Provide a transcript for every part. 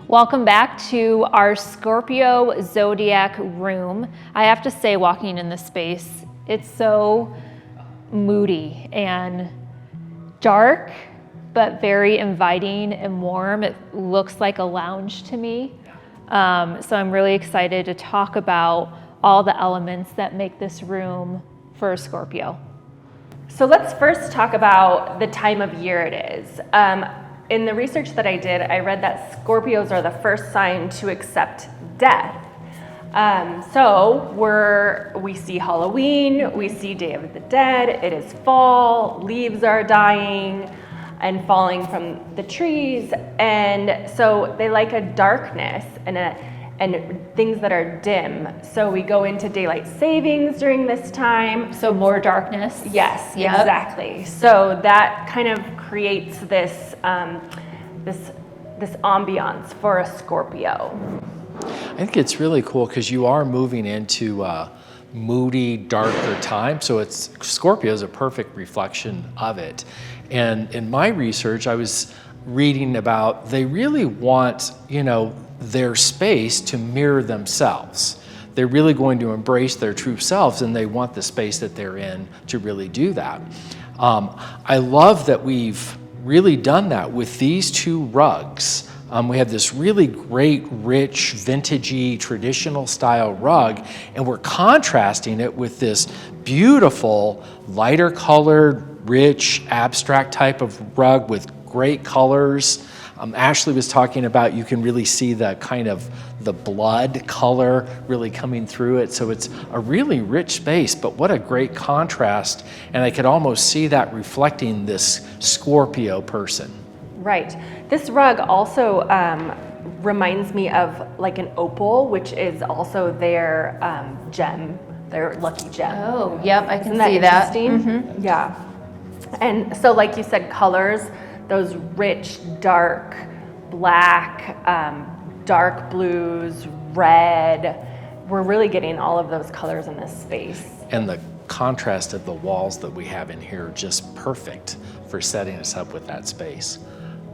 Welcome back to our Scorpio zodiac room. I have to say, walking in this space, it's so moody and dark, but very inviting and warm. It looks like a lounge to me. So I'm really excited to talk about all the elements that make this room for a Scorpio. So let's first talk about the time of year it is. In the research that I did, I read that Scorpios are the first sign to accept death. So we see Halloween, we see Day of the Dead, it is fall, leaves are dying and falling from the trees. And so they like a darkness and things that are dim. So we go into daylight savings during this time. So more darkness. Yes, Yep. Exactly. So that kind of creates this ambiance for a Scorpio. I think it's really cool because you are moving into a moody, darker time. So Scorpio is a perfect reflection of it. And in my research, I was reading about they really want, their space to mirror themselves. They're really going to embrace their true selves, and they want the space that they're in to really do that. I love that we've really done that with these two rugs. We have this really great, rich, vintagey, traditional style rug, and we're contrasting it with this beautiful, lighter colored, rich, abstract type of rug with great colors. Ashley was talking about you can really see the kind of the blood color really coming through it. So it's a really rich space, but what a great contrast. And I could almost see that reflecting this Scorpio person. Right. This rug also reminds me of like an opal, which is also their gem, their lucky gem. Oh, yep, I can Isn't that see that. interesting? Mm-hmm. Yeah. And so like you said, colors, those rich, dark, black, dark blues, red. We're really getting all of those colors in this space. And the contrast of the walls that we have in here are just perfect for setting us up with that space.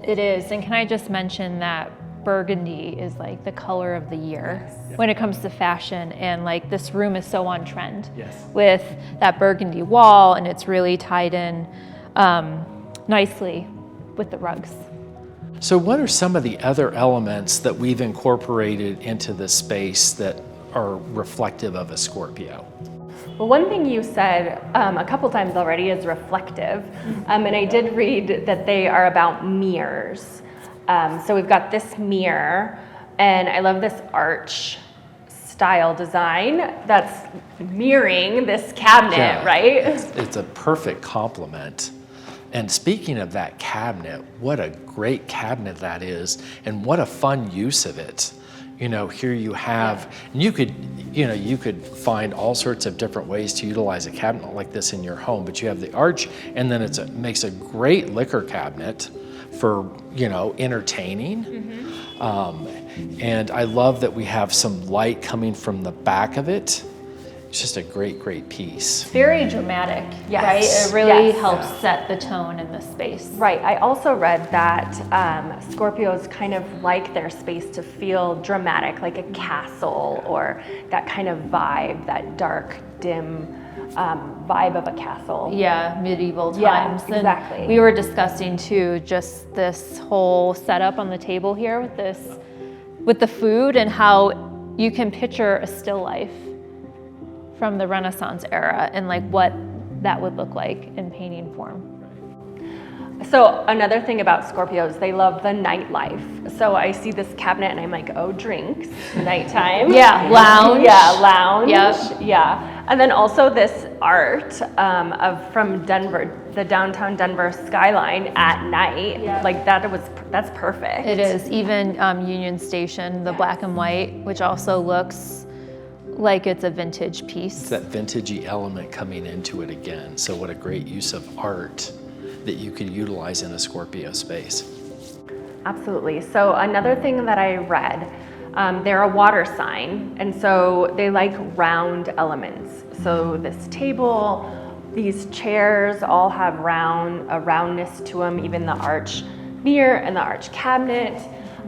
It is, and can I just mention that burgundy is like the color of the year when it comes to fashion, and like this room is so on trend with that burgundy wall, and it's really tied in nicely with the rugs. So what are some of the other elements that we've incorporated into this space that are reflective of a Scorpio? Well, one thing you said a couple times already is reflective. And I did read that they are about mirrors. So we've got this mirror, and I love this arch style design that's mirroring this cabinet, right? It's a perfect complement. And speaking of that cabinet, what a great cabinet that is, and what a fun use of it. Here you have, and you could find all sorts of different ways to utilize a cabinet like this in your home, but you have the arch, and then it makes a great liquor cabinet for, entertaining. Mm-hmm. And I love that we have some light coming from the back of it. It's just a great, great piece. Very dramatic, right? It really helps set the tone in this space. Right. I also read that Scorpios kind of like their space to feel dramatic, like a castle, or that kind of vibe, that dark, dim vibe of a castle. Yeah, medieval times. Yeah, exactly. And we were discussing too, just this whole setup on the table here with the food, and how you can picture a still life from the Renaissance era, and like what that would look like in painting form. So another thing about Scorpios, they love the nightlife. So I see this cabinet and I'm like, oh, drinks, nighttime. Yeah, lounge. Yeah, lounge. Yep. Yeah. And then also this art from Denver, the downtown Denver skyline at night. Yep. Like that's perfect. It is. Even Union Station, the black and white, which also looks like it's a vintage piece. It's that vintagey element coming into it again. So what a great use of art that you could utilize in a Scorpio space. Absolutely. So another thing that I read, they're a water sign, and so they like round elements. So this table, these chairs all have a roundness to them, even the arch mirror and the arch cabinet.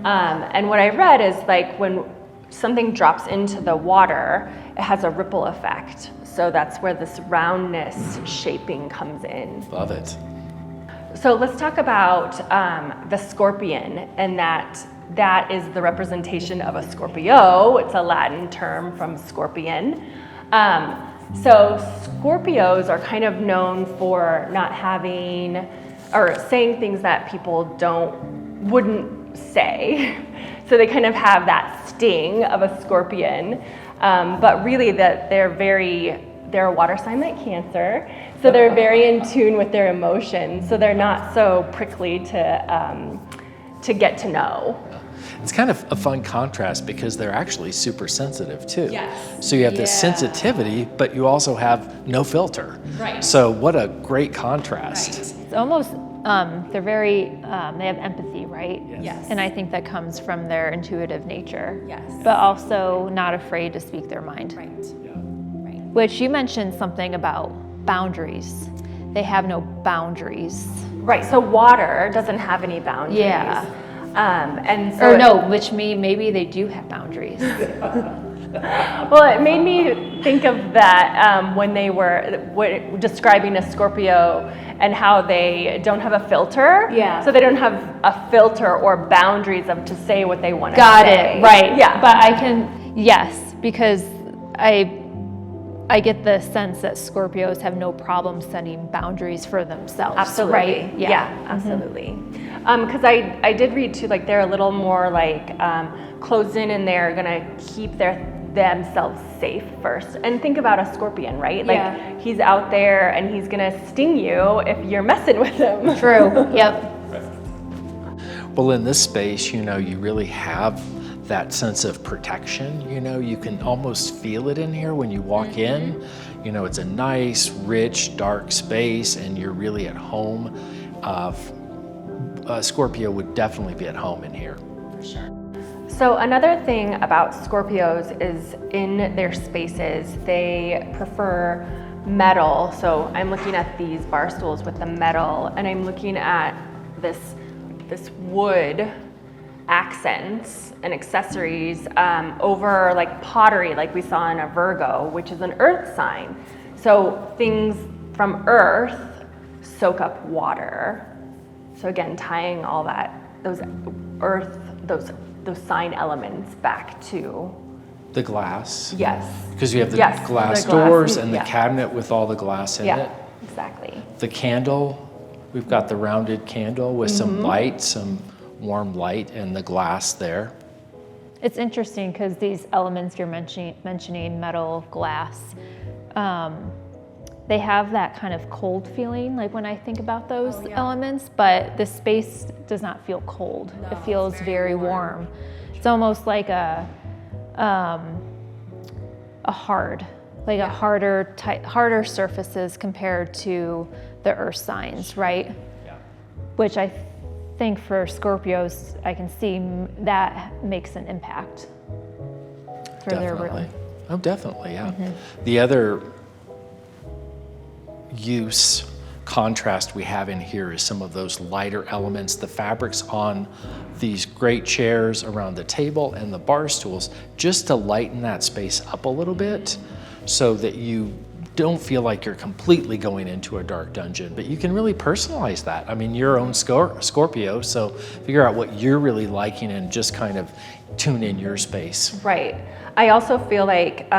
And what I read is like when something drops into the water, it has a ripple effect. So that's where this roundness shaping comes in. Love it. So let's talk about the scorpion, and that is the representation of a Scorpio. It's a Latin term from scorpion. So Scorpios are kind of known for not having, or saying things that people wouldn't say. So they kind of have that sting of a scorpion, but really that they're a water sign like Cancer, so they're very in tune with their emotions, so they're not so prickly to get to know. It's kind of a fun contrast because they're actually super sensitive too. Yes. So you have this sensitivity, but you also have no filter. Right. So what a great contrast. Right. It's almost, they're very, they have empathy, right? Yes. And I think that comes from their intuitive nature. Yes. But also not afraid to speak their mind. Right. Which you mentioned something about boundaries. They have no boundaries. Right, so water doesn't have any boundaries. Yeah. And so Or no, which maybe they do have boundaries. Well, it made me think of that when they were describing a Scorpio and how they don't have a filter. Yeah. So they don't have a filter or boundaries to say what they want to Got say. it, right. Yeah. But yes, because I get the sense that Scorpios have no problem setting boundaries for themselves. Absolutely. Right? Yeah, absolutely. Because I did read too, like they're a little more like closed in and they're gonna keep themselves safe first. And think about a scorpion, right? Like he's out there and he's gonna sting you if you're messing with him. True. Yep. Well, in this space, you really have that sense of protection. You can almost feel it in here when you walk in. It's a nice, rich, dark space, and you're really at home. Scorpio would definitely be at home in here. For sure. So another thing about Scorpios is in their spaces, they prefer metal. So I'm looking at these bar stools with the metal, and I'm looking at this wood accents and accessories over like pottery, like we saw in a Virgo, which is an earth sign. So things from earth soak up water. So again, tying all those sign elements back to The glass. yes. Because you have the Yes, glass the glass, doors and the yeah. cabinet with all the glass in it. Yeah, exactly. The candle, we've got the rounded candle with some light, some warm light, and the glass there. It's interesting because these elements you're mentioning, metal, glass, they have that kind of cold feeling, like when I think about those elements, but the space does not feel cold. No, it feels very warm. It's almost like a harder surfaces compared to the earth signs, right? Yeah. Which I think for Scorpios, I can see that makes an impact for their room. Oh, definitely, yeah. The other contrast we have in here is some of those lighter elements, the fabrics on these great chairs around the table and the bar stools, just to lighten that space up a little bit so that you don't feel like you're completely going into a dark dungeon, but you can really personalize that. I mean, your own Scorpio, so figure out what you're really liking and just kind of tune in your space. Right. I also feel like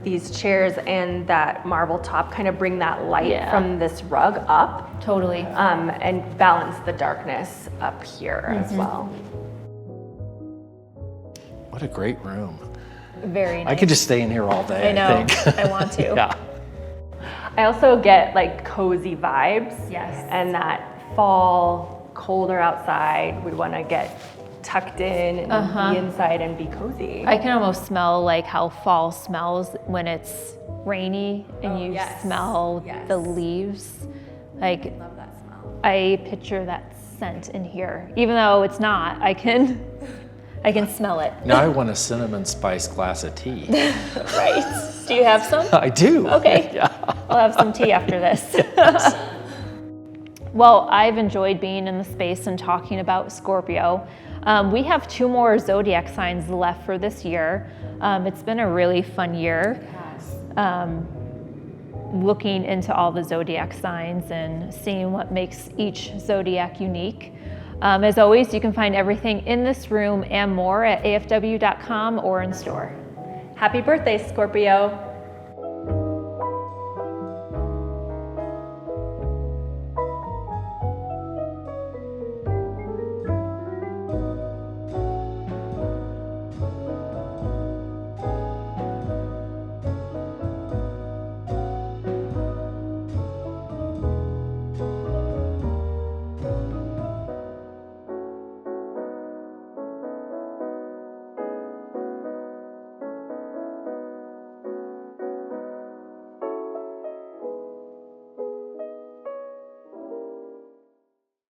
these chairs and that marble top kind of bring that light from this rug up. Totally. And balance the darkness up here as well. What a great room. Very nice. I could just stay in here all day, I know. I think. I want to. Yeah. I also get like cozy vibes. Yes. And that fall, colder outside, we'd want to get tucked in and be inside and be cozy. I can almost smell like how fall smells when it's rainy and you smell the leaves. Like, I love that smell. I picture that scent in here. Even though it's not, I can smell it. Now I want a cinnamon spice glass of tea. Right. Do you have some? I do. Okay. Yeah. I'll have some tea after this. Well, I've enjoyed being in the space and talking about Scorpio. We have 2 more zodiac signs left for this year. It's been a really fun year. Looking into all the zodiac signs and seeing what makes each zodiac unique. As always, you can find everything in this room and more at afw.com or in store. Happy birthday, Scorpio.